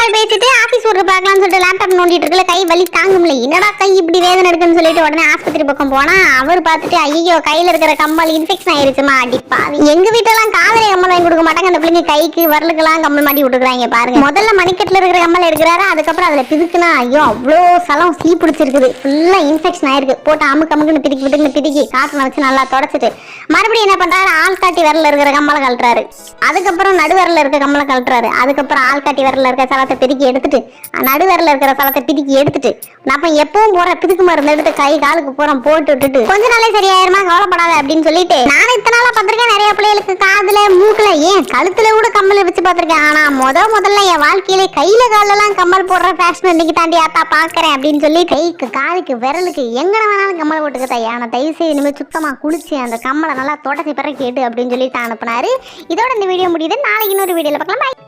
கால் பேசிட்டு office work பார்க்கலாம்னு சொல்லிட்டு லேப்டாப் நோண்டிட்டு இருக்கல, கை வலி தாங்க முடியல. என்னடா கை இப்படி வேதனை எடுக்குன்னு சொல்லிட்டு உடனே ஆஸ்பத்திரி பக்கம் போனா அவர் பார்த்துட்டு ஐயோ கையில இருக்கிற கம்மல் இன்ஃபெக்ஷன் ஆயிருச்சுமா. அடிப்பாவி, எங்க வீட்டெல்லாம் காதலை கம்மல் வாங்கி கொடுக்க மாட்டாங்க, அந்த பிள்ளைங்க கைக்கு வரலுக்கெல்லாம் கம்மல் மாட்டி விட்டுருக்காங்க பாருங்க. முதல்ல மணிக்கட்டுல இருக்கிற கம்மல் எடுக்கிறாரு, அதுக்கப்புறம் அதுல பிதுக்குனா ஐயோ அவ்வளோ சலம் சீ பிடிச்சிருக்குது, ஃபுல்லா இன்ஃபெக்ஷன் ஆயிருக்கு. போட்டு அமுக்குன்னு பிடிக்கி காட்டுல வச்சு நல்லா தொடச்சிட்டு மறுபடியும் என்ன பண்றாரு, ஆள்காட்டி விரல இருக்கிற கம்மலை கழட்டுறாரு. அதுக்கப்புறம் நடுவரல இருக்க கம்மலை கழட்டுறாரு. அதுக்கப்புறம் ஆள்காட்டி விரல இருக்க சலத்தை பிரிக்கி எடுத்துட்டு நடுவரல இருக்கிற சலத்தை பிரிக்கி எடுத்துட்டு நம்ம எப்பவும் போற பிதுக்கு மருந்து எடுத்து கை காலுக்கு போறோம் போட்டு விட்டுட்டு கொஞ்ச நாளே சரியாயிருமா கவலைப்படாத அப்படின்னு சொல்லிட்டு, நானும் இத்தனை நாளா பார்த்திருக்கேன் நிறைய பிள்ளைகளுக்கு காதுல மூக்குல ஏன் கழுத்துல கூட கம்மல் வச்சு பார்த்திருக்கேன். ஆனா முதல்ல என் வாழ்க்கையில கையில காலெல்லாம் கம்மல் போடுற ஃபேஷன் இன்னைக்கு தாண்டி ஆத்தா பாக்குறேன் அப்படின்னு சொல்லி கைக்கு காலுக்கு விரலுக்கு எங்க வேணாலும் கம்மல் போட்டுக்கிட்டா. ஆனா தயவு செய்து இனிமேல் சுத்தமா குளிச்சு அந்த கம்மலை நல்லா தொடச்சி பிறகு கேட்டு அப்படின்னு சொல்லிட்டு அனுப்புனாரு. இதோட இந்த வீடியோ முடியுது. நாளைக்கு இன்னொரு வீடியோல பார்க்கலாம்.